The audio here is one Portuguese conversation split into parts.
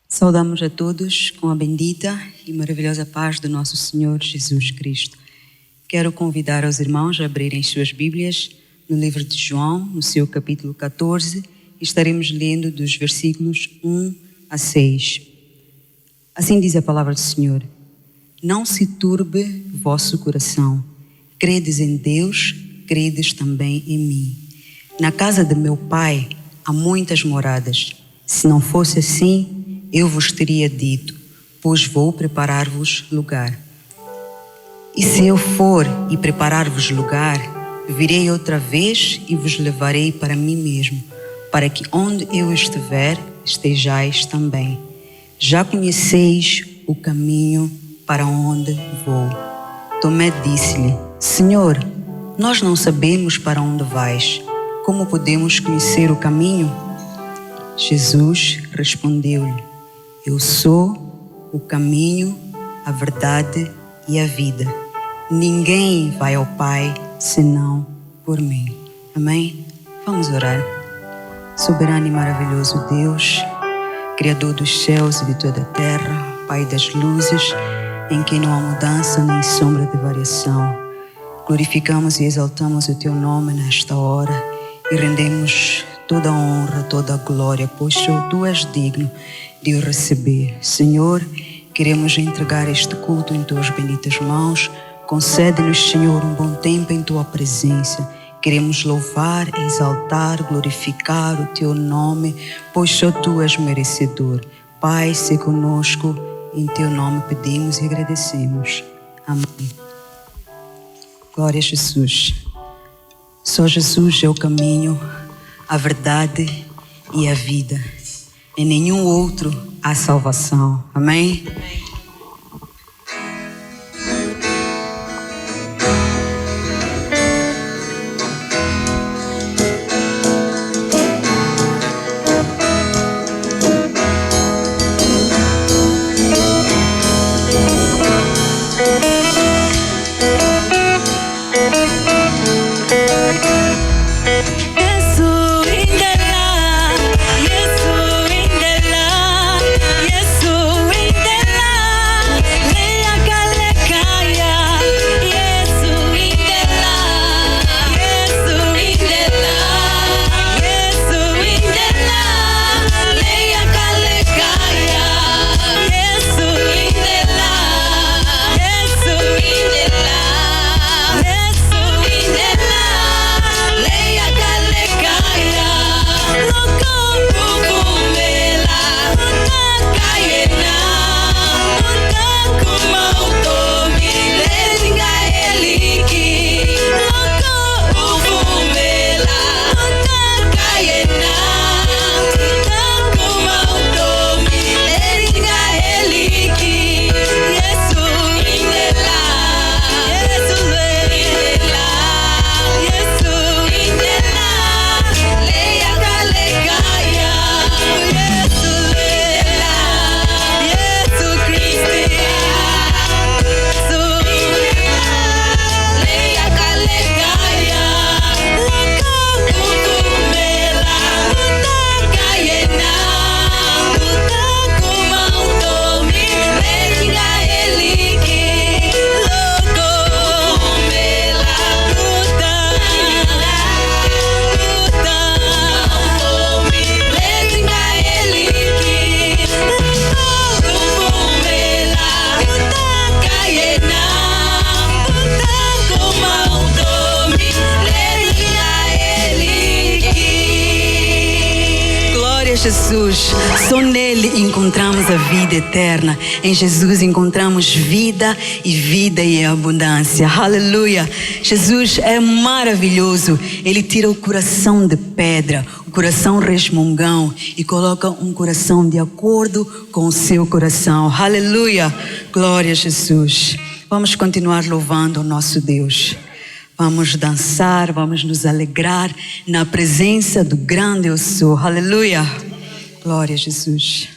Saudamos a todos com a bendita e maravilhosa paz do nosso Senhor Jesus Cristo. Quero convidar os irmãos a abrirem suas Bíblias no livro de João, no seu capítulo 14, e estaremos lendo dos versículos 1 a 6. Assim diz a palavra do Senhor: Não se turbe vosso coração. Credes em Deus, credes também em mim. Na casa de meu Pai há muitas moradas. Se não fosse assim, eu vos teria dito, pois vou preparar-vos lugar. E se eu for e preparar-vos lugar, virei outra vez e vos levarei para mim mesmo, para que onde eu estiver, estejais também. Já conheceis o caminho para onde vou. Tomé disse-lhe: Senhor, nós não sabemos para onde vais. Como podemos conhecer o caminho? Jesus respondeu-lhe: Eu sou o caminho, a verdade e a vida. Ninguém vai ao Pai senão por mim. Amém? Vamos orar. Soberano e maravilhoso Deus, Criador dos céus e de toda a terra, Pai das luzes, em quem não há mudança nem sombra de variação. Glorificamos e exaltamos o Teu nome nesta hora e rendemos toda a honra, toda a glória, pois só Tu és digno de o receber. Senhor, queremos entregar este culto em Tuas benditas mãos. Concede-nos, Senhor, um bom tempo em Tua presença. Queremos louvar, exaltar, glorificar o Teu nome, pois só Tu és merecedor. Pai, se conosco, em Teu nome pedimos e agradecemos. Amém. Glória a Jesus. Só Jesus é o caminho, a verdade e a vida. Em nenhum outro há salvação. Amém? Jesus, só nele encontramos a vida eterna. Em Jesus encontramos vida e abundância. Aleluia! Jesus é maravilhoso. Ele tira o coração de pedra, o coração resmungão, e coloca um coração de acordo com o seu coração. Aleluia! Glória a Jesus. Vamos continuar louvando o nosso Deus. Vamos dançar, vamos nos alegrar na presença do grande eu sou. Aleluia! Glória a Jesus.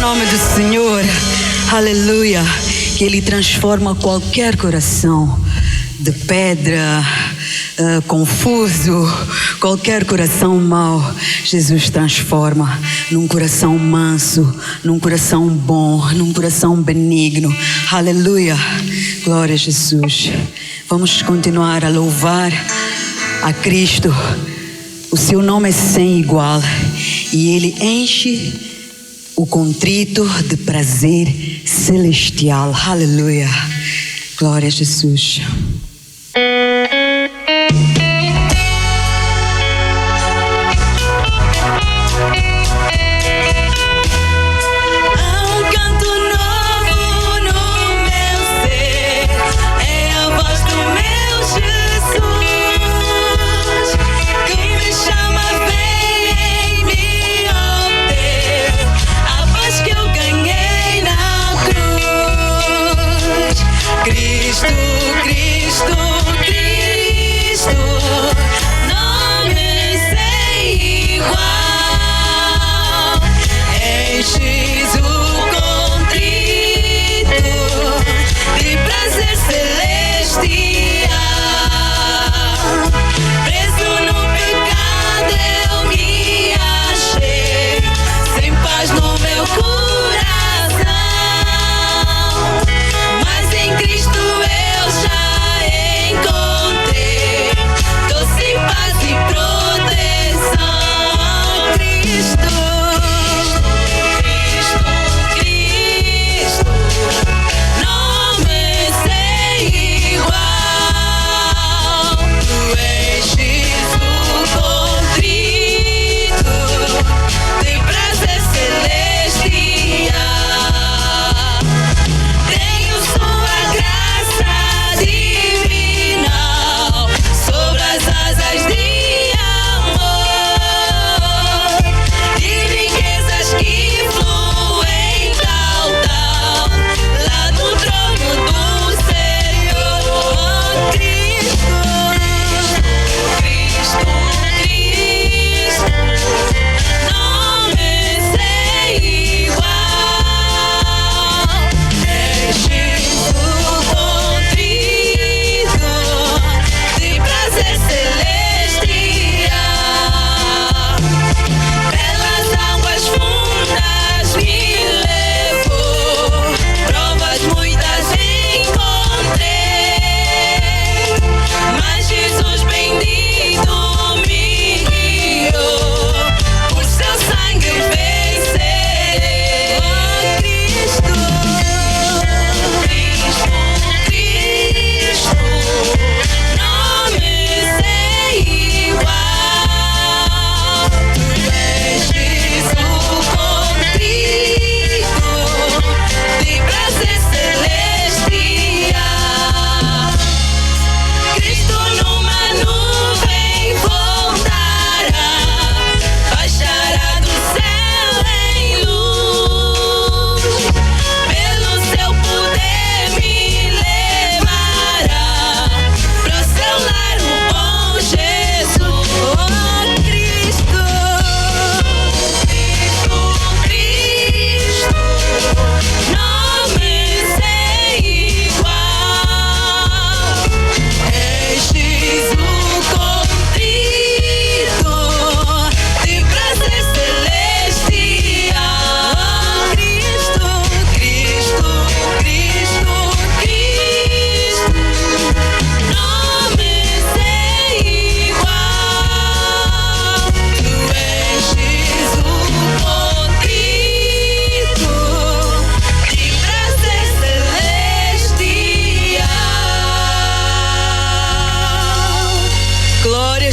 nome do Senhor. Aleluia. Que Ele transforma qualquer coração de pedra, confuso, qualquer coração mau. Jesus transforma num coração manso, num coração bom, num coração benigno. Aleluia. Glória a Jesus. Vamos continuar a louvar a Cristo. O seu nome é sem igual e Ele enche o contrito de prazer celestial. Aleluia. Glória a Jesus.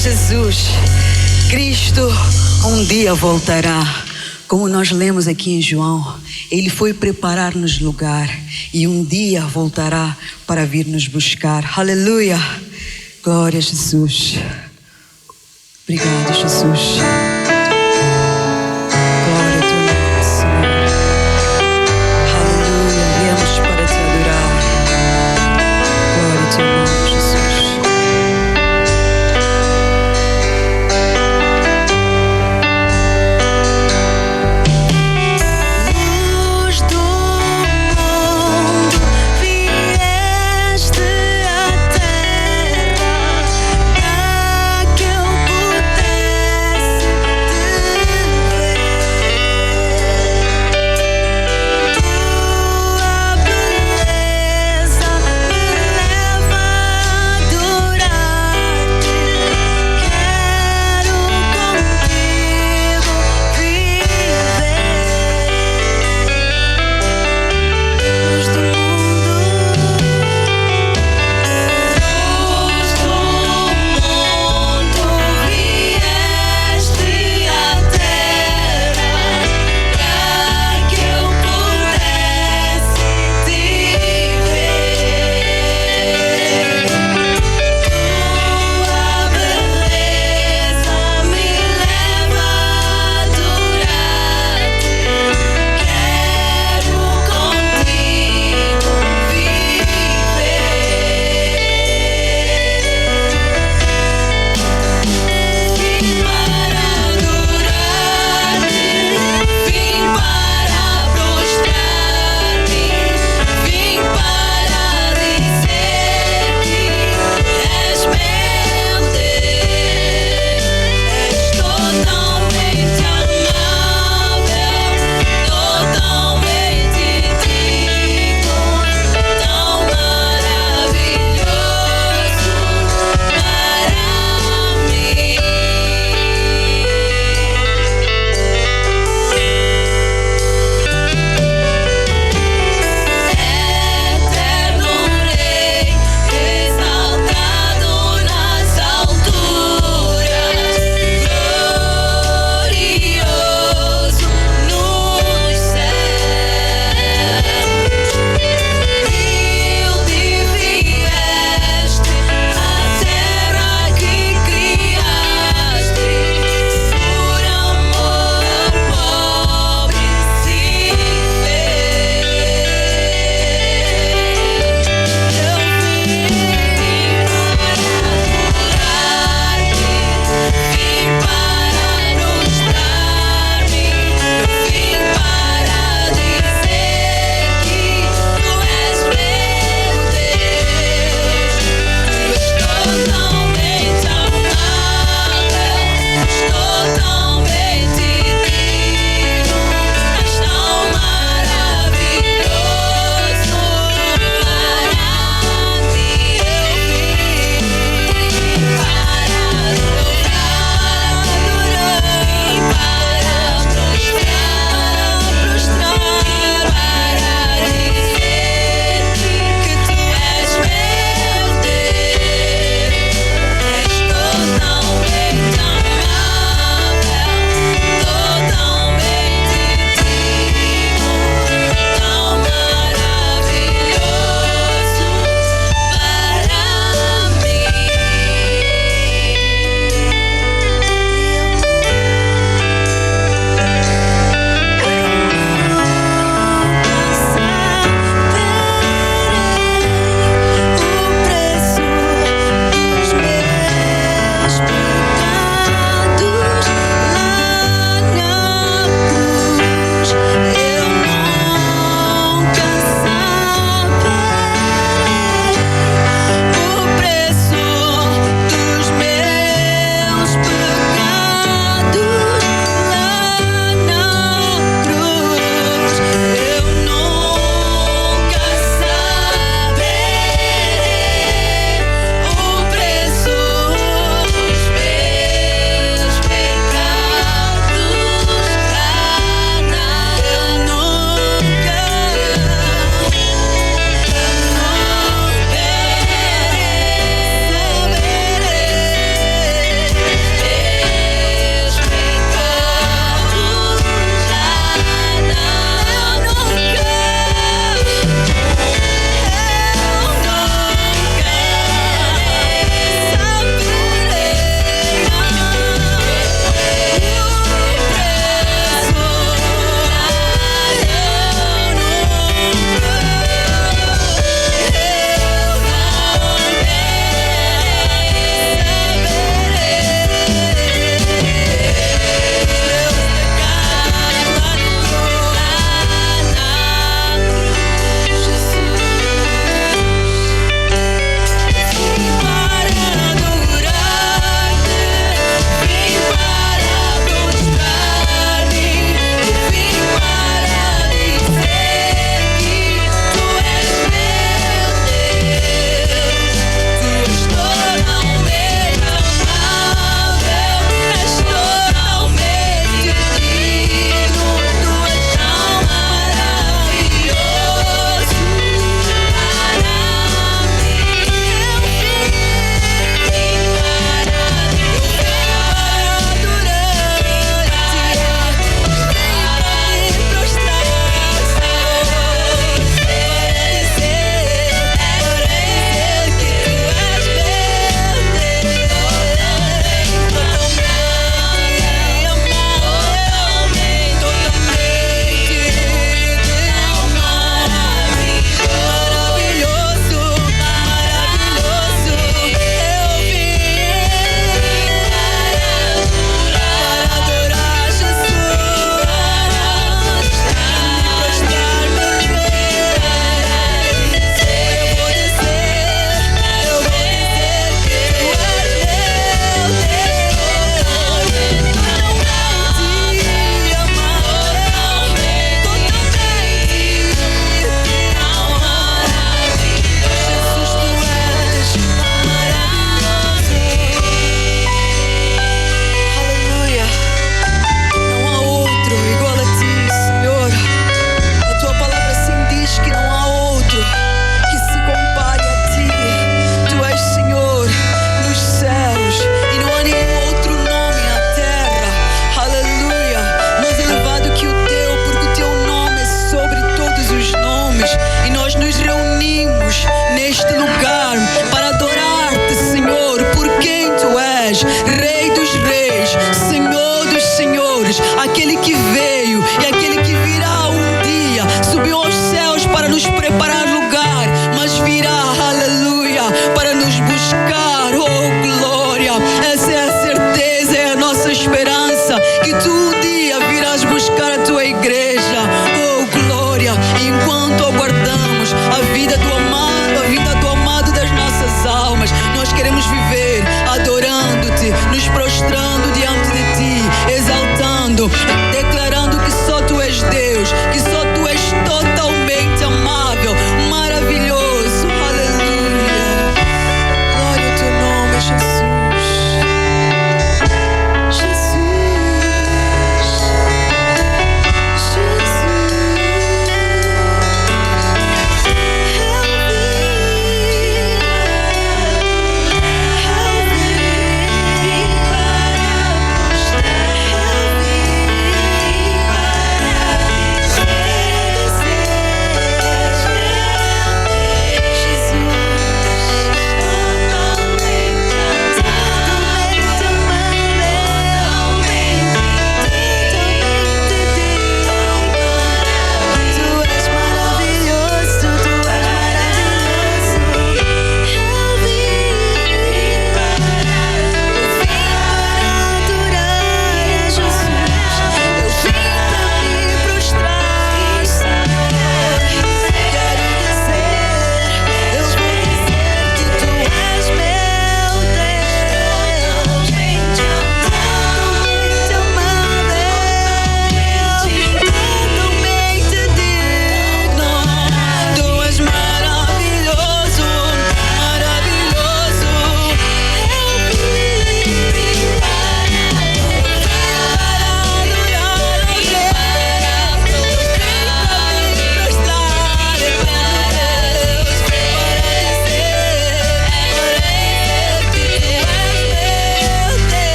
Jesus, Cristo um dia voltará. Como nós lemos aqui em João, Ele foi preparar-nos lugar e um dia voltará para vir nos buscar. Aleluia! Glória a Jesus. Obrigado, Jesus. Glória a Teu nome, Senhor. Aleluia. Viemos para Te adorar. Glória a Teu nome, Jesus.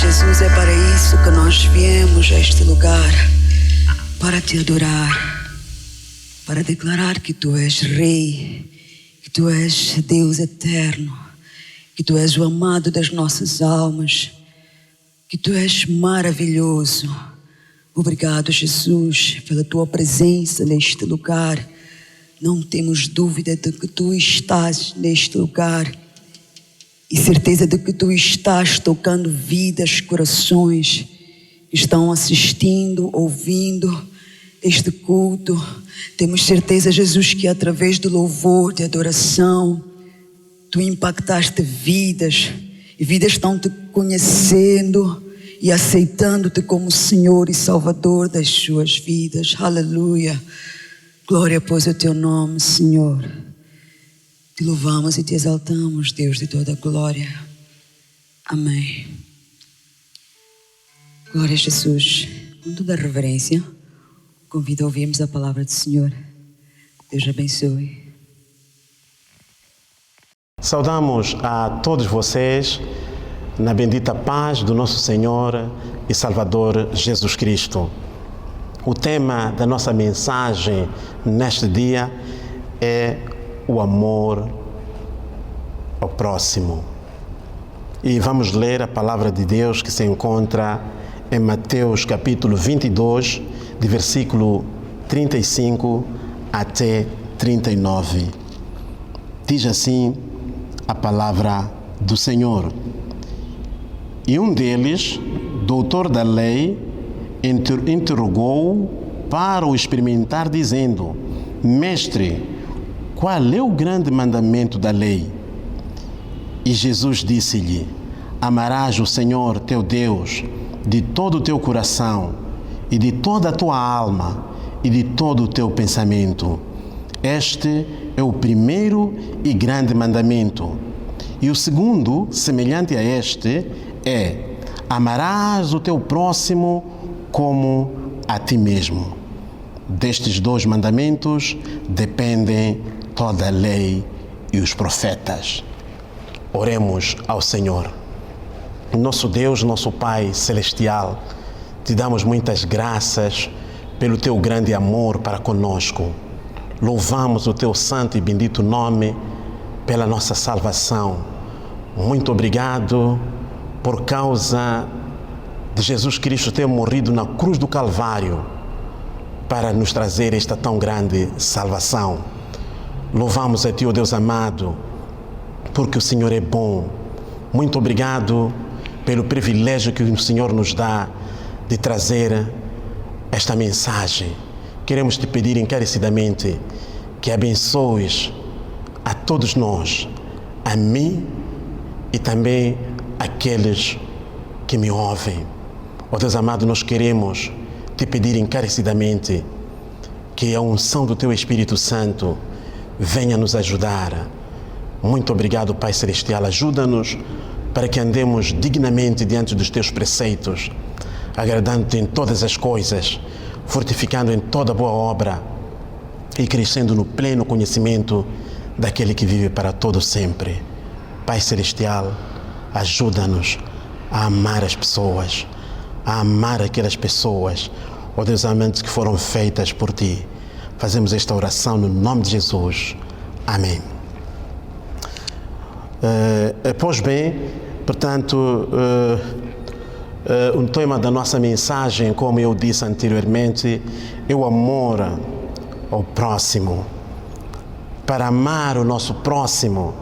Jesus, é para isso que nós viemos a este lugar, para te adorar, para declarar que tu és Rei, que tu és Deus eterno, que tu és o amado das nossas almas, que tu és maravilhoso. Obrigado, Jesus, pela tua presença neste lugar. Não temos dúvida de que tu estás neste lugar e certeza de que tu estás tocando vidas, corações que estão assistindo, ouvindo este culto. Temos certeza, Jesus, que através do louvor, de adoração, tu impactaste vidas e vidas estão te conhecendo e aceitando-te como Senhor e Salvador das suas vidas. Aleluia. Glória, pois, ao teu nome, Senhor. Te louvamos e te exaltamos, Deus de toda a glória. Amém. Glória a Jesus. Com toda a reverência, convido a ouvirmos a palavra do Senhor. Deus abençoe. Saudamos a todos vocês na bendita paz do nosso Senhor e Salvador Jesus Cristo. O tema da nossa mensagem neste dia é o amor ao próximo. E vamos ler a palavra de Deus que se encontra em Mateus capítulo 22, de versículo 35 até 39. Diz assim a palavra do Senhor. E um deles, doutor da lei, interrogou-o para o experimentar, dizendo: Mestre, qual é o grande mandamento da lei? E Jesus disse-lhe: Amarás o Senhor teu Deus de todo o teu coração e de toda a tua alma e de todo o teu pensamento. Este é o primeiro e grande mandamento. E o segundo, semelhante a este, é: amarás o teu próximo como a ti mesmo. Destes dois mandamentos dependem toda a lei e os profetas. Oremos ao Senhor. Nosso Deus, nosso Pai celestial, te damos muitas graças pelo teu grande amor para conosco. Louvamos o teu santo e bendito nome pela nossa salvação. Muito obrigado por causa de Jesus Cristo ter morrido na cruz do Calvário para nos trazer esta tão grande salvação. Louvamos a Ti, ó Deus amado, porque o Senhor é bom. Muito obrigado pelo privilégio que o Senhor nos dá de trazer esta mensagem. Queremos Te pedir encarecidamente que abençoes a todos nós, a mim e também aqueles que me ouvem. Ó Deus amado, nós queremos Te pedir encarecidamente que a unção do Teu Espírito Santo venha nos ajudar. Muito obrigado, Pai Celestial. Ajuda-nos para que andemos dignamente diante dos Teus preceitos, agradando-Te em todas as coisas, fortificando em toda boa obra e crescendo no pleno conhecimento daquele que vive para todo sempre. Pai Celestial, ajuda-nos a amar as pessoas, a amar aquelas pessoas, ó Deus amante, que foram feitas por Ti. Fazemos esta oração no nome de Jesus. Amém. Pois bem, portanto, o tema da nossa mensagem, como eu disse anteriormente, é o amor ao próximo. Para amar o nosso próximo,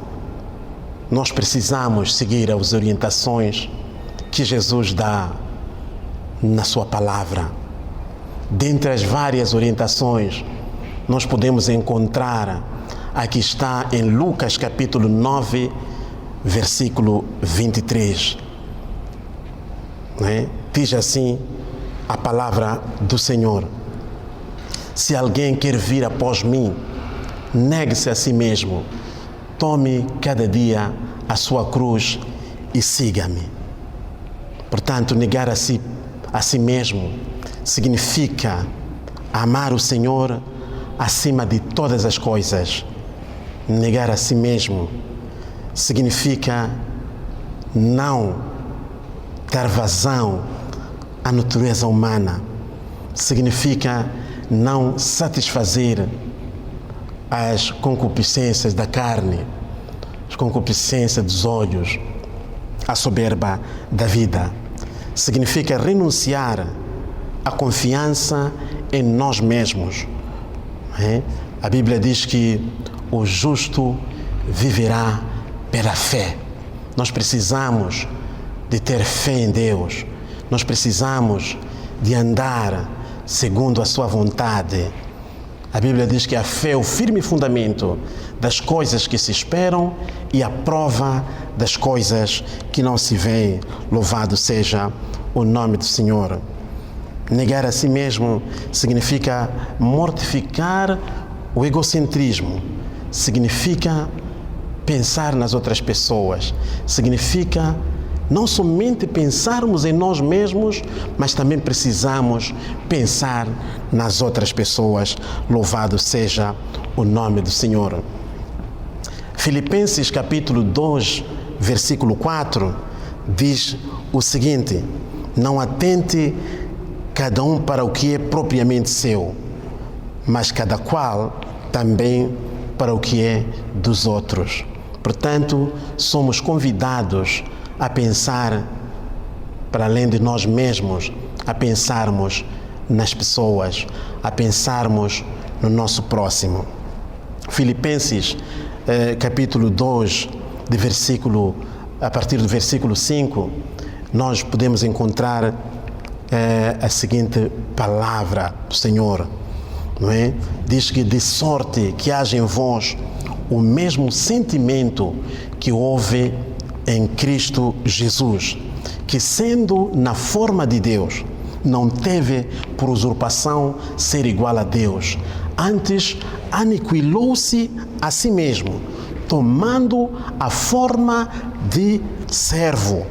nós precisamos seguir as orientações que Jesus dá na sua palavra. Dentre as várias orientações, nós podemos encontrar, aqui está em Lucas capítulo 9, versículo 23. Diz assim a palavra do Senhor: se alguém quer vir após mim, negue-se a si mesmo, tome cada dia a sua cruz e siga-me. Portanto, negar a si mesmo significa amar o Senhor acima de todas as coisas. Negar a si mesmo significa não dar vazão à natureza humana, significa não satisfazer as concupiscências da carne, as concupiscências dos olhos, a soberba da vida. Significa renunciar à confiança em nós mesmos. A Bíblia diz que o justo viverá pela fé. Nós precisamos de ter fé em Deus. Nós precisamos de andar segundo a sua vontade. A Bíblia diz que a fé é o firme fundamento das coisas que se esperam e a prova das coisas que não se veem. Louvado seja o nome do Senhor. Negar a si mesmo significa mortificar o egocentrismo, significa pensar nas outras pessoas, significa não somente pensarmos em nós mesmos, mas também precisamos pensar nas outras pessoas. Louvado seja o nome do Senhor. Filipenses capítulo 2, versículo 4, diz o seguinte: não atente cada um para o que é propriamente seu, mas cada qual também para o que é dos outros. Portanto, somos convidados a pensar para além de nós mesmos, a pensarmos nas pessoas, a pensarmos no nosso próximo. Filipenses capítulo 2, a partir do versículo 5, nós podemos encontrar a seguinte palavra do Senhor, não é? Diz que de sorte que haja em vós o mesmo sentimento que houve em Cristo Jesus, que sendo na forma de Deus, não teve por usurpação ser igual a Deus, antes aniquilou-se a si mesmo, tomando a forma de servo,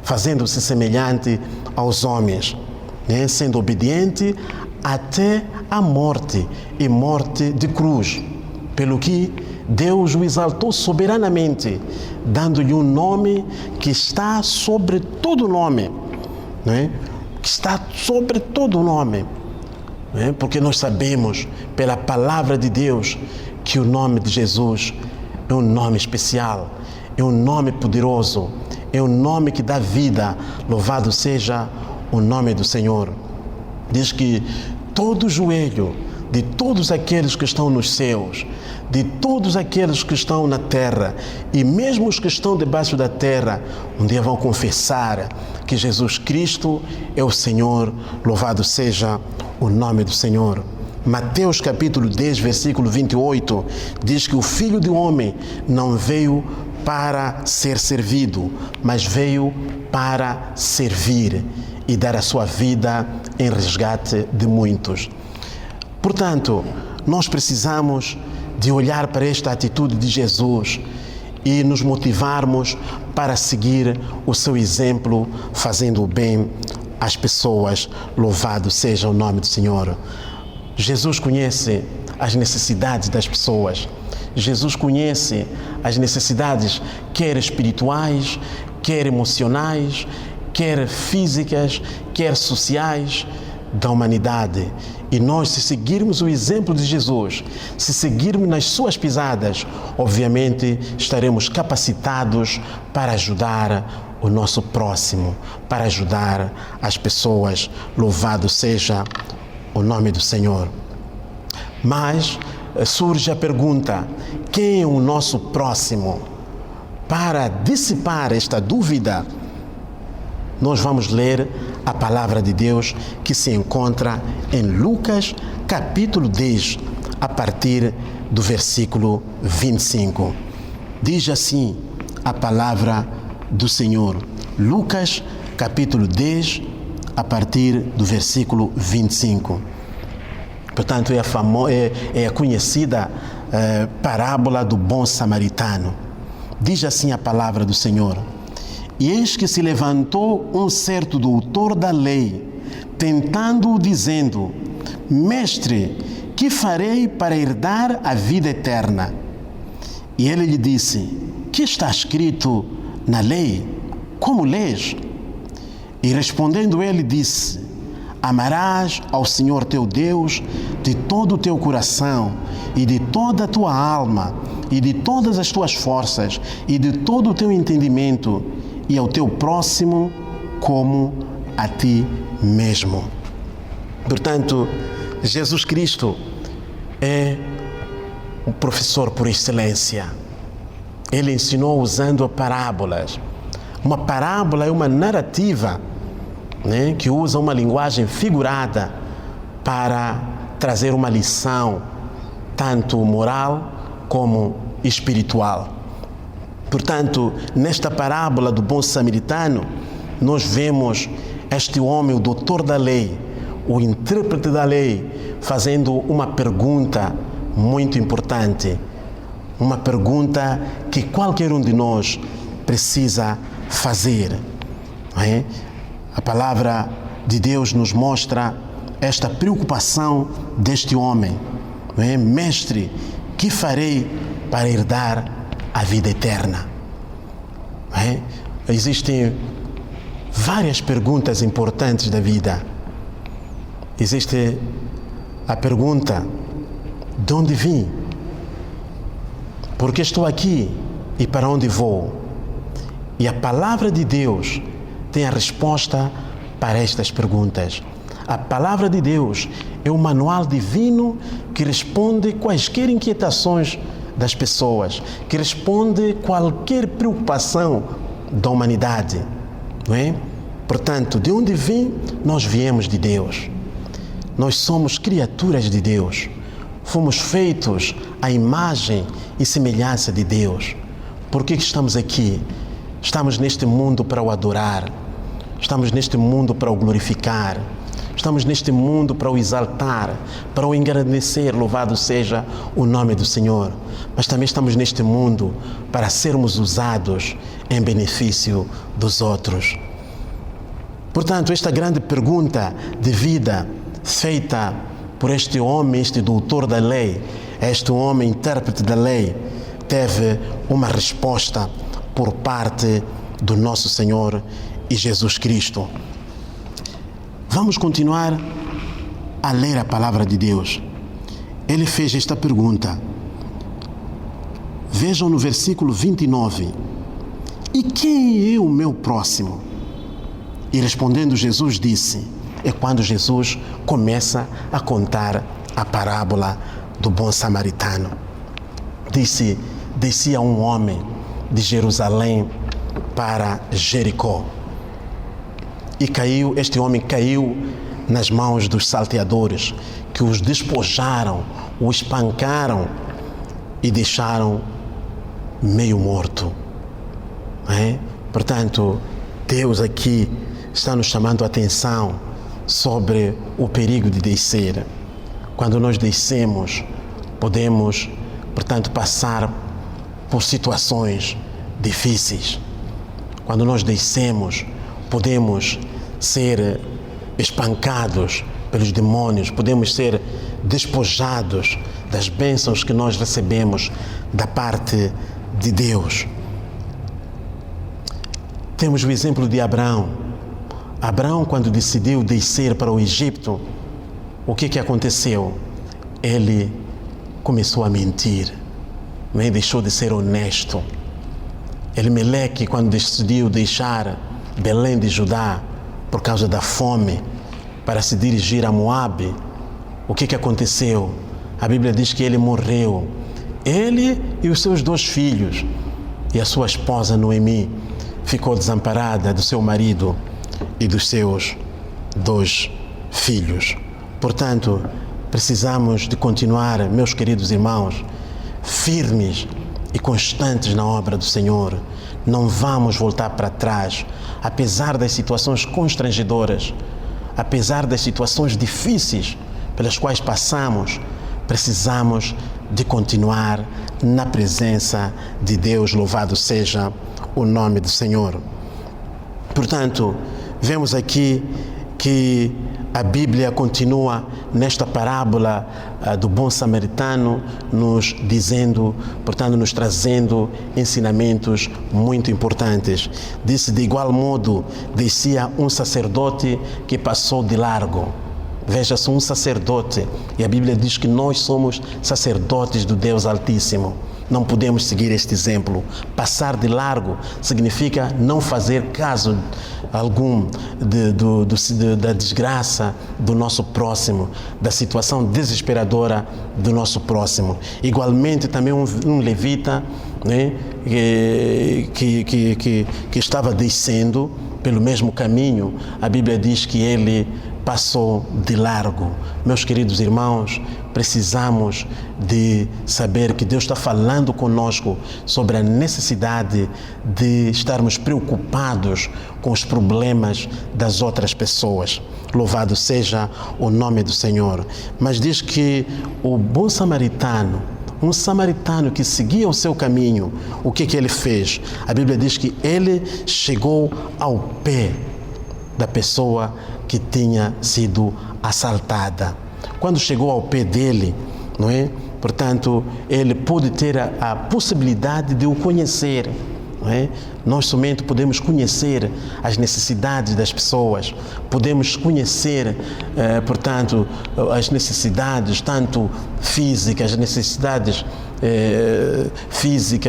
fazendo-se semelhante aos homens, né? Sendo obediente até a morte, e morte de cruz, pelo que Deus o exaltou soberanamente, dando-lhe um nome que está sobre todo nome, né? Que está sobre todo nome, né? Porque nós sabemos pela palavra de Deus que o nome de Jesus é um nome especial, é um nome poderoso, é um nome que dá vida. Louvado seja o nome do Senhor. Diz que todo joelho de todos aqueles que estão nos céus, de todos aqueles que estão na terra e mesmo os que estão debaixo da terra, um dia vão confessar que Jesus Cristo é o Senhor. Louvado seja o nome do Senhor. Mateus capítulo 10, versículo 28, diz que o Filho do Homem não veio para ser servido, mas veio para servir e dar a sua vida em resgate de muitos. Portanto, nós precisamos de olhar para esta atitude de Jesus e nos motivarmos para seguir o seu exemplo, fazendo o bem às pessoas. Louvado seja o nome do Senhor. Jesus conhece as necessidades das pessoas. Jesus conhece as necessidades, quer espirituais, quer emocionais, quer físicas, quer sociais, da humanidade. E nós, se seguirmos o exemplo de Jesus, se seguirmos nas suas pisadas, obviamente estaremos capacitados para ajudar o nosso próximo, para ajudar as pessoas. Louvado seja o nome do Senhor. Mas surge a pergunta: quem é o nosso próximo? Para dissipar esta dúvida, nós vamos ler a palavra de Deus que se encontra em Lucas capítulo 10, a partir do versículo 25. Diz assim a palavra do Senhor. Lucas capítulo 10, a partir do versículo 25. Portanto, é a conhecida parábola do bom samaritano. Diz assim a palavra do Senhor: e eis que se levantou um certo doutor da lei, tentando-o, dizendo: Mestre, que farei para herdar a vida eterna? E ele lhe disse: que está escrito na lei? Como lês? E respondendo ele disse: amarás ao Senhor teu Deus de todo o teu coração e de toda a tua alma e de todas as tuas forças e de todo o teu entendimento, e ao teu próximo como a ti mesmo. Portanto, Jesus Cristo é o professor por excelência. Ele ensinou usando parábolas. Uma parábola é uma narrativa, né, que usa uma linguagem figurada para trazer uma lição, tanto moral como espiritual. Portanto, nesta parábola do bom samaritano, nós vemos este homem, o doutor da lei, o intérprete da lei, fazendo uma pergunta muito importante, uma pergunta que qualquer um de nós precisa fazer. Não é? A palavra de Deus nos mostra esta preocupação deste homem. Não é? Mestre, que farei para herdar a vida eterna? Não é? Existem várias perguntas importantes da vida. Existe a pergunta: de onde vim? Por que estou aqui? E para onde vou? E a palavra de Deus tem a resposta para estas perguntas. A palavra de Deus é um manual divino que responde quaisquer inquietações das pessoas, que responde qualquer preocupação da humanidade, não é? Portanto, de onde vim? Nós viemos de Deus. Nós somos criaturas de Deus. Fomos feitos à imagem e semelhança de Deus. Por que estamos aqui? Estamos neste mundo para o adorar. Estamos neste mundo para o glorificar. Estamos neste mundo para o exaltar, para o engrandecer, louvado seja o nome do Senhor. Mas também estamos neste mundo para sermos usados em benefício dos outros. Portanto, esta grande pergunta de vida feita por este homem, este doutor da lei, este homem intérprete da lei, teve uma resposta por parte do nosso Senhor e Jesus Cristo. Vamos continuar a ler a palavra de Deus. Ele fez esta pergunta. Vejam no versículo 29. E quem é o meu próximo? E respondendo Jesus disse, é quando Jesus começa a contar a parábola do bom samaritano. Disse, descia um homem de Jerusalém para Jericó. E este homem caiu nas mãos dos salteadores, que os despojaram, o espancaram e deixaram meio morto. Não é? Portanto, Deus aqui está nos chamando a atenção sobre o perigo de descer. Quando nós descemos, podemos, portanto, passar por situações difíceis. Quando nós descemos, podemos ser espancados pelos demônios, podemos ser despojados das bênçãos que nós recebemos da parte de Deus. Temos o exemplo de Abraão. Abraão, quando decidiu descer para o Egito, o que aconteceu? Ele começou a mentir, nem deixou de ser honesto. Elimeleque, quando decidiu deixar Belém de Judá por causa da fome para se dirigir a Moabe, o que aconteceu? A Bíblia diz que ele morreu, ele e os seus 2 filhos, e a sua esposa Noemi ficou desamparada do seu marido e dos seus 2 filhos. Portanto, precisamos de continuar, meus queridos irmãos, firmes e constantes na obra do Senhor. Não vamos voltar para trás, apesar das situações constrangedoras, apesar das situações difíceis pelas quais passamos, precisamos de continuar na presença de Deus, louvado seja o nome do Senhor. Portanto, vemos aqui que a Bíblia continua nesta parábola do bom samaritano nos dizendo, portanto, nos trazendo ensinamentos muito importantes. Disse: de igual modo, descia um sacerdote que passou de largo. Veja-se, um sacerdote, e a Bíblia diz que nós somos sacerdotes do Deus Altíssimo. Não podemos seguir este exemplo. Passar de largo significa não fazer caso algum da desgraça do nosso próximo, da situação desesperadora do nosso próximo. Igualmente, também um levita, né, que estava descendo pelo mesmo caminho, a Bíblia diz que ele passou de largo. Meus queridos irmãos, precisamos de saber que Deus está falando conosco sobre a necessidade de estarmos preocupados com os problemas das outras pessoas. Louvado seja o nome do Senhor. Mas diz que o bom samaritano, um samaritano que seguia o seu caminho, o que ele fez? A Bíblia diz que ele chegou ao pé da pessoa que tinha sido assaltada. Quando chegou ao pé dele, não é? Portanto, ele pôde ter a possibilidade de o conhecer. Não é? Nós somente podemos conhecer as necessidades das pessoas, podemos conhecer, portanto, as necessidades tanto físicas, as necessidades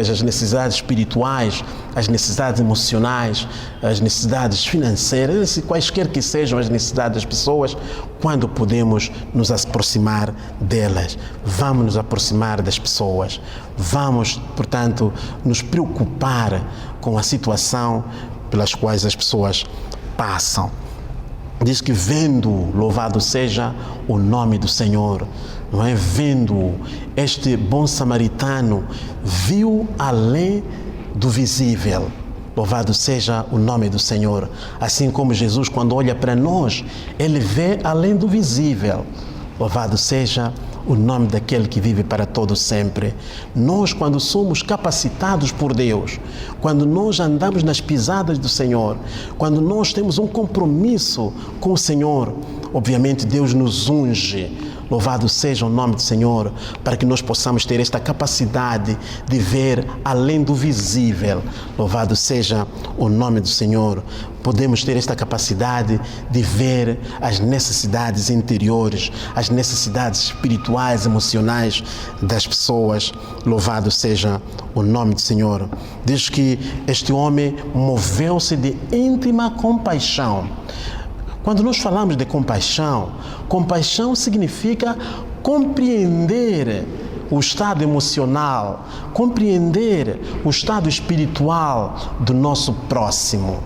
as necessidades espirituais, as necessidades emocionais, as necessidades financeiras, quaisquer que sejam as necessidades das pessoas, quando podemos nos aproximar delas. Vamos nos aproximar das pessoas. Vamos, portanto, nos preocupar com a situação pelas quais as pessoas passam. Diz que vendo, louvado seja o nome do Senhor, não é? Vendo, este bom samaritano viu além do visível. Louvado seja o nome do Senhor. Assim como Jesus, quando olha para nós, ele vê além do visível. Louvado seja o nome daquele que vive para todo sempre. Nós, quando somos capacitados por Deus, quando nós andamos nas pisadas do Senhor, quando nós temos um compromisso com o Senhor, obviamente Deus nos unge. Louvado seja o nome do Senhor, para que nós possamos ter esta capacidade de ver além do visível. Louvado seja o nome do Senhor. Podemos ter esta capacidade de ver as necessidades interiores, as necessidades espirituais, emocionais das pessoas. Louvado seja o nome do Senhor. Diz que este homem moveu-se de íntima compaixão. Quando nós falamos de compaixão, compaixão significa compreender o estado emocional, compreender o estado espiritual do nosso próximo.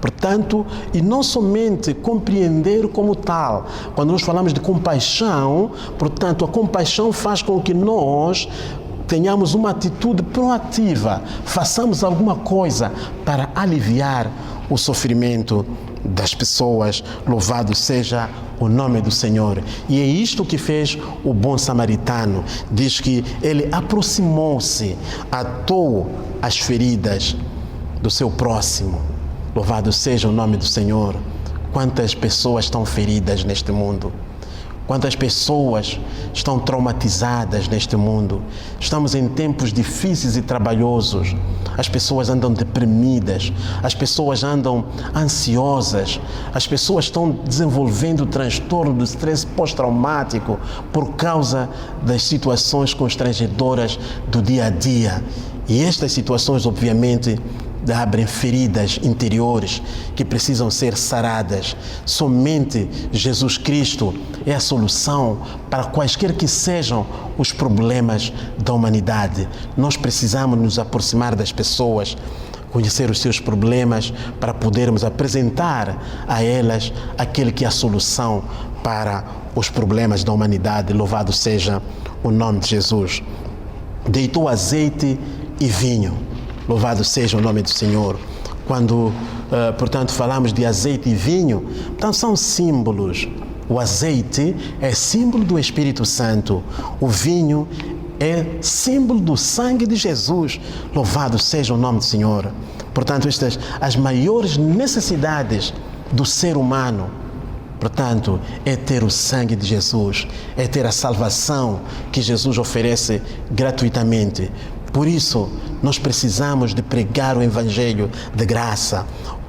Portanto, e não somente compreender como tal. Quando nós falamos de compaixão, portanto, a compaixão faz com que nós tenhamos uma atitude proativa, façamos alguma coisa para aliviar o sofrimento das pessoas. Louvado seja o nome do Senhor. E é isto que fez o bom samaritano. Diz que ele aproximou-se, atou as feridas do seu próximo. Louvado seja o nome do Senhor. Quantas pessoas estão feridas neste mundo? Quantas pessoas estão traumatizadas neste mundo? Estamos em tempos difíceis e trabalhosos. As pessoas andam deprimidas, as pessoas andam ansiosas, as pessoas estão desenvolvendo transtorno do estresse pós-traumático por causa das situações constrangedoras do dia a dia. E estas situações, obviamente, abrem feridas interiores que precisam ser saradas. Somente Jesus Cristo é a solução para quaisquer que sejam os problemas da humanidade. Nós precisamos nos aproximar das pessoas, conhecer os seus problemas para podermos apresentar a elas aquele que é a solução para os problemas da humanidade. Louvado seja o nome de Jesus. Deitou azeite e vinho. Louvado seja o nome do Senhor. Quando, portanto, falamos de azeite e vinho, então são símbolos. O azeite é símbolo do Espírito Santo. O vinho é símbolo do sangue de Jesus. Louvado seja o nome do Senhor. Portanto, estas as maiores necessidades do ser humano Portanto, é ter o sangue de Jesus, é ter a salvação que Jesus oferece gratuitamente. Por isso, nós precisamos de pregar o Evangelho de graça.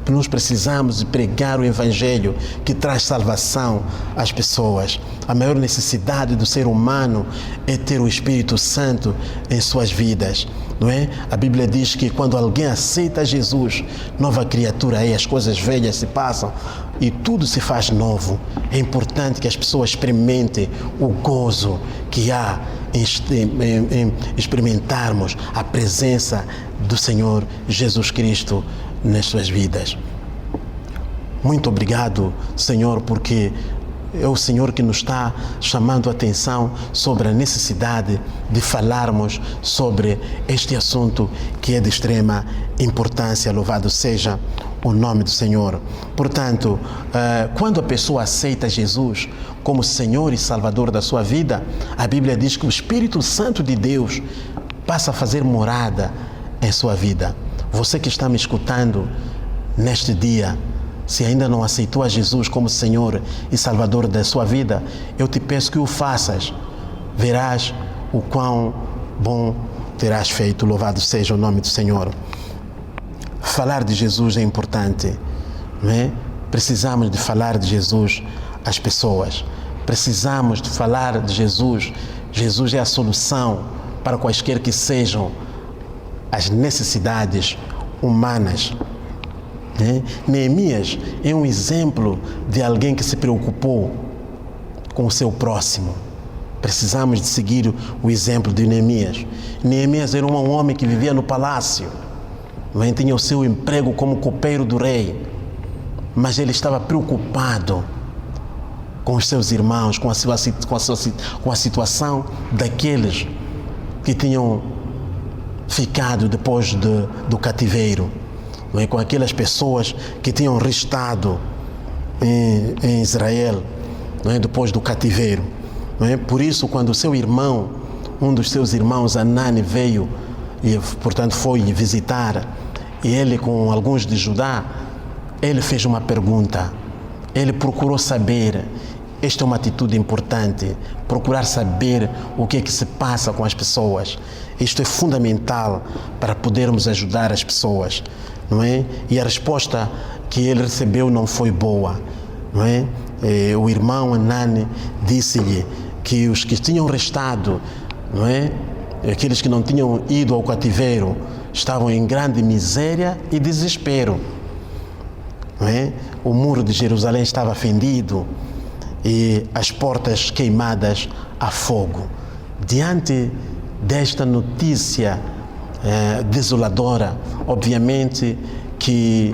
Nós precisamos de pregar o Evangelho que traz salvação às pessoas. A maior necessidade do ser humano é ter o Espírito Santo em suas vidas, não é? A Bíblia diz que quando alguém aceita Jesus, nova criatura é, as coisas velhas se passam e tudo se faz novo. É importante que as pessoas experimentem o gozo que há em experimentarmos a presença do Senhor Jesus Cristo nas suas vidas. Muito obrigado, Senhor, porque é o Senhor que nos está chamando a atenção sobre a necessidade de falarmos sobre este assunto que é de extrema importância. Louvado seja o nome do Senhor. Portanto, quando a pessoa aceita Jesus como Senhor e Salvador da sua vida, a Bíblia diz que o Espírito Santo de Deus passa a fazer morada em sua vida. Você que está me escutando neste dia, se ainda não aceitou a Jesus como Senhor e Salvador da sua vida, eu te peço que o faças. Verás o quão bom terás feito. Louvado seja o nome do Senhor. Falar de Jesus é importante, não é? Precisamos de falar de Jesus às pessoas. Precisamos de falar de Jesus. Jesus é a solução para quaisquer que sejam as necessidades humanas. Neemias é um exemplo de alguém que se preocupou com o seu próximo. Precisamos de seguir o exemplo de Neemias. Neemias era um homem que vivia no palácio, tinha o seu emprego como copeiro do rei, mas ele estava preocupado com os seus irmãos, com a situação daqueles que tinham ficado depois do cativeiro, com aquelas pessoas que tinham restado em Israel, depois do cativeiro. Por isso, quando o seu irmão, um dos seus irmãos, Anani, veio e, portanto, foi visitar, e ele com alguns de Judá, ele fez uma pergunta. Ele procurou saber. Esta é uma atitude importante, procurar saber o que é que se passa com as pessoas. Isto é fundamental para podermos ajudar as pessoas, não é? E a resposta que ele recebeu não foi boa, não é? O irmão Anani disse-lhe que os que tinham restado, não é? Aqueles que não tinham ido ao cativeiro, estavam em grande miséria e desespero, não é? O muro de Jerusalém estava fendido e as portas queimadas a fogo. Diante desta notícia desoladora, obviamente que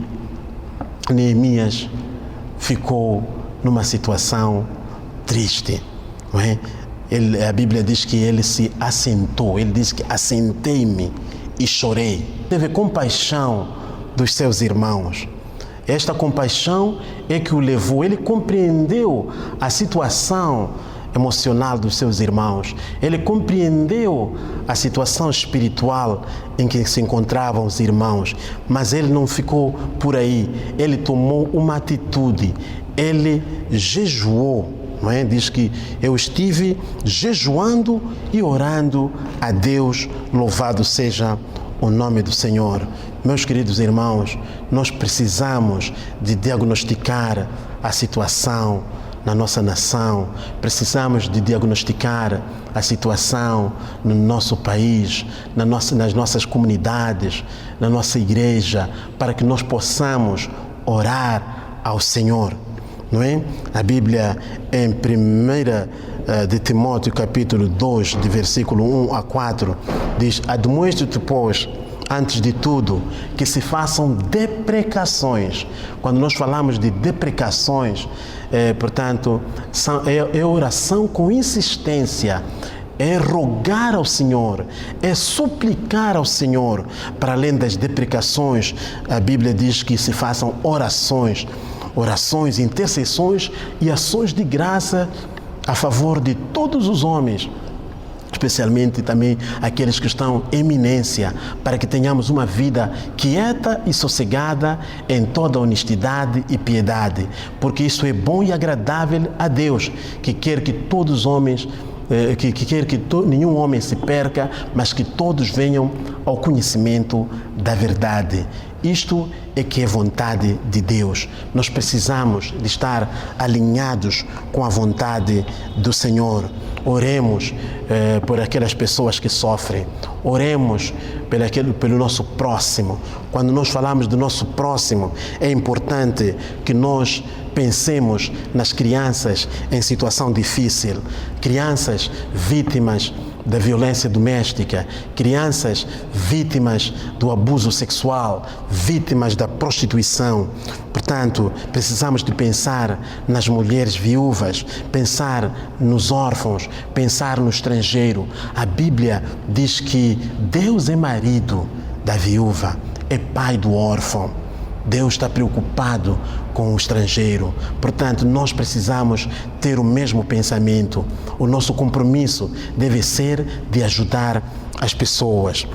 Neemias ficou numa situação triste, não é? A Bíblia diz que ele se assentou, ele diz que assentei-me e chorei. Teve compaixão dos seus irmãos. Esta compaixão é que o levou, ele compreendeu a situação emocional dos seus irmãos, ele compreendeu a situação espiritual em que se encontravam os irmãos, mas ele não ficou por aí, ele tomou uma atitude, ele jejuou, não é? Diz que eu estive jejuando e orando a Deus, louvado seja o nome do Senhor. Meus queridos irmãos, nós precisamos de diagnosticar a situação na nossa nação, precisamos de diagnosticar a situação no nosso país, nas nossas comunidades, na nossa igreja, para que nós possamos orar ao Senhor, não é? A Bíblia, em 1 de Timóteo, capítulo 2, de versículo 1 a 4, diz: admoeste-te, pois, antes de tudo, que se façam deprecações. Quando nós falamos de deprecações, portanto, é oração com insistência, é rogar ao Senhor, é suplicar ao Senhor. Para além das deprecações, a Bíblia diz que se façam orações, intercessões e ações de graça a favor de todos os homens especialmente também aqueles que estão em eminência, para que tenhamos uma vida quieta e sossegada em toda honestidade e piedade, porque isso é bom e agradável a Deus, que quer que todos os homens nenhum homem se perca, mas que todos venham ao conhecimento da verdade. Isto é que é vontade de Deus. Nós precisamos de estar alinhados com a vontade do Senhor. Oremos por aquelas pessoas que sofrem. Oremos pelo nosso próximo. Quando nós falamos do nosso próximo, é importante que nós pensemos nas crianças em situação difícil, crianças vítimas da violência doméstica, crianças vítimas do abuso sexual, vítimas da prostituição. Portanto, precisamos de pensar nas mulheres viúvas, pensar nos órfãos, pensar no estrangeiro. A Bíblia diz que Deus é marido da viúva, é pai do órfão. Deus está preocupado com o estrangeiro. Portanto, nós precisamos ter o mesmo pensamento. O nosso compromisso deve ser de ajudar as pessoas.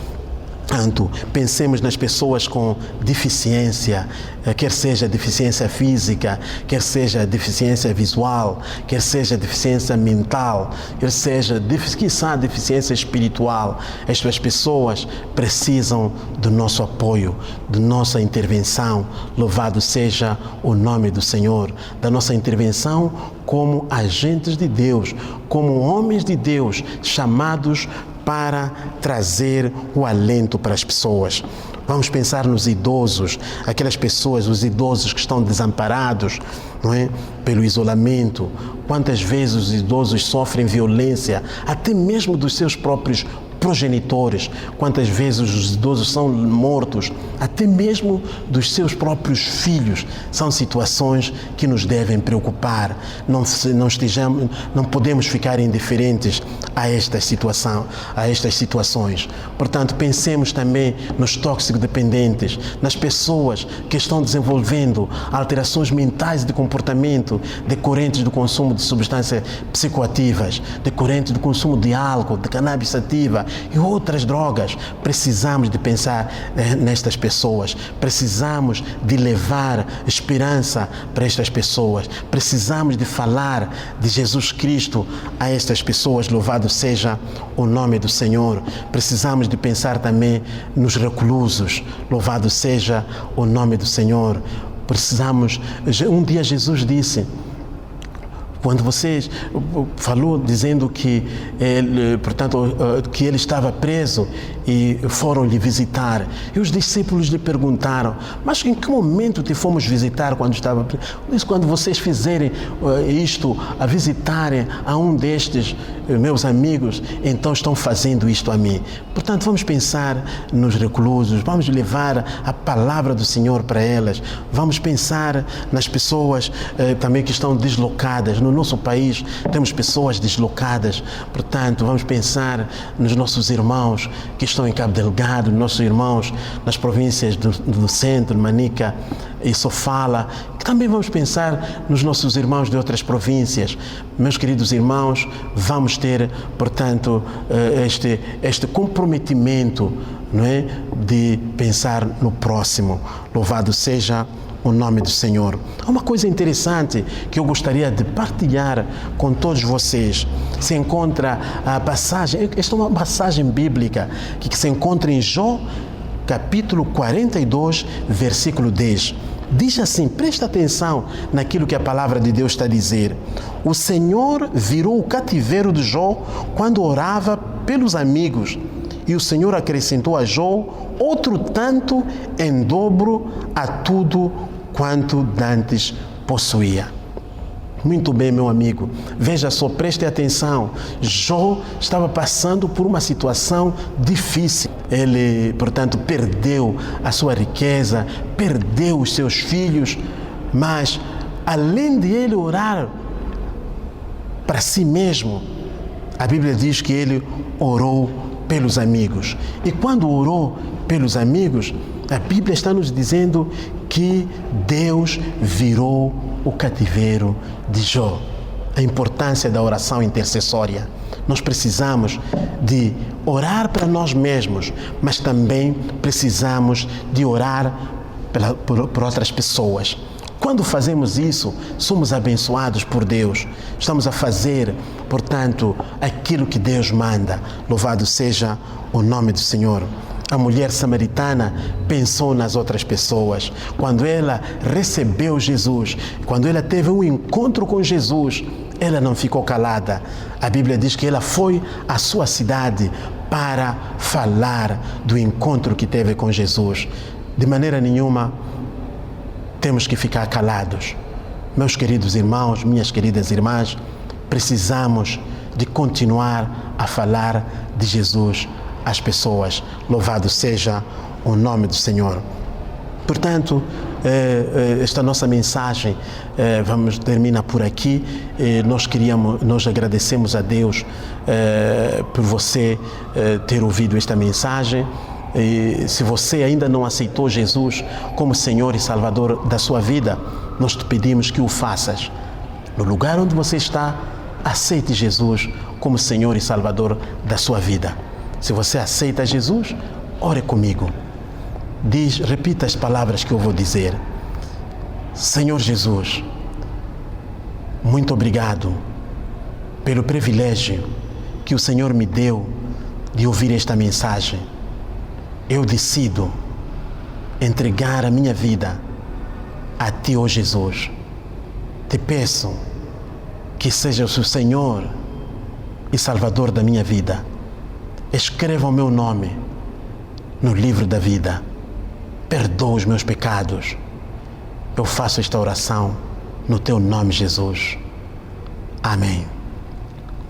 Portanto, pensemos nas pessoas com deficiência, quer seja deficiência física, quer seja deficiência visual, quer seja deficiência mental, quer seja, quiçá, deficiência espiritual. Estas pessoas precisam do nosso apoio, de nossa intervenção. Louvado seja o nome do Senhor, da nossa intervenção como agentes de Deus, como homens de Deus, chamados para trazer o alento para as pessoas. Vamos pensar nos idosos, aquelas pessoas, os idosos que estão desamparados, não é? Pelo isolamento. Quantas vezes os idosos sofrem violência, até mesmo dos seus próprios progenitores. Quantas vezes os idosos são mortos, até mesmo dos seus próprios filhos. São situações que nos devem preocupar. Não podemos ficar indiferentes a estas situações. Portanto, pensemos também nos toxicodependentes, nas pessoas que estão desenvolvendo alterações mentais de comportamento decorrentes do consumo de substâncias psicoativas, decorrentes do consumo de álcool, de cannabis sativa e outras drogas. Precisamos de pensar nestas pessoas. Precisamos de levar esperança para estas pessoas. Precisamos de falar de Jesus Cristo a estas pessoas. Louvado seja o nome do Senhor. Precisamos de pensar também nos reclusos. Louvado seja o nome do Senhor. Um dia Jesus disse, quando vocês falou dizendo que ele, portanto, que ele estava preso e foram lhe visitar, e os discípulos lhe perguntaram: mas em que momento te fomos visitar quando estava preso? Diz: quando vocês fizerem isto, a visitarem a um destes meus amigos, então estão fazendo isto a mim. Portanto, vamos pensar nos reclusos, vamos levar a palavra do Senhor para elas, vamos pensar nas pessoas também que estão deslocadas. No nosso país temos pessoas deslocadas, portanto, vamos pensar nos nossos irmãos que estão em Cabo Delgado, nossos irmãos nas províncias do centro, Manica e Sofala. Também vamos pensar nos nossos irmãos de outras províncias. Meus queridos irmãos, vamos ter, portanto, este comprometimento, não é, de pensar no próximo. Louvado seja o nome do Senhor. Há uma coisa interessante que eu gostaria de partilhar com todos vocês. Se encontra a passagem, esta é uma passagem bíblica que se encontra em Jó, capítulo 42, versículo 10. Diz assim, presta atenção naquilo que a palavra de Deus está a dizer. O Senhor virou o cativeiro de Jó quando orava pelos amigos, e o Senhor acrescentou a Jó outro tanto em dobro a tudo quanto dantes possuía. Muito bem, meu amigo. Veja só, preste atenção. Jó estava passando por uma situação difícil. Ele, portanto, perdeu a sua riqueza, perdeu os seus filhos, mas além de ele orar para si mesmo, a Bíblia diz que ele orou pelos amigos. E quando orou pelos amigos, a Bíblia está nos dizendo que Deus virou o cativeiro de Jó. A importância da oração intercessória. nós precisamos de orar para nós mesmos, mas também precisamos de orar por outras pessoas. Quando fazemos isso, somos abençoados por Deus. Estamos a fazer, portanto, aquilo que Deus manda. Louvado seja o nome do Senhor. A mulher samaritana pensou nas outras pessoas. Quando ela recebeu Jesus, quando ela teve um encontro com Jesus, ela não ficou calada. A Bíblia diz que ela foi à sua cidade para falar do encontro que teve com Jesus. De maneira nenhuma temos que ficar calados. Meus queridos irmãos, minhas queridas irmãs, precisamos de continuar a falar de Jesus às pessoas. Louvado seja o nome do Senhor. Portanto, esta nossa mensagem termina por aqui. Nós agradecemos a Deus por você ter ouvido esta mensagem. E se você ainda não aceitou Jesus como Senhor e Salvador da sua vida, nós te pedimos que o faças. No lugar onde você está, aceite Jesus como Senhor e Salvador da sua vida. Se você aceita Jesus, ore comigo. Repita as palavras que eu vou dizer. Senhor Jesus, muito obrigado pelo privilégio que o Senhor me deu de ouvir esta mensagem. Eu decido entregar a minha vida a Ti, ó Jesus. Te peço que sejas o Senhor e Salvador da minha vida. Escreva o meu nome no livro da vida. Perdoa os meus pecados. Eu faço esta oração no Teu nome, Jesus. Amém.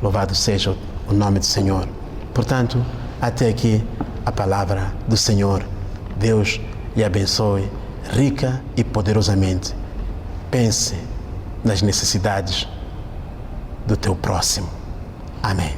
Louvado seja o nome do Senhor. Portanto, até aqui a palavra do Senhor. Deus lhe abençoe rica e poderosamente. Pense nas necessidades do teu próximo. Amém.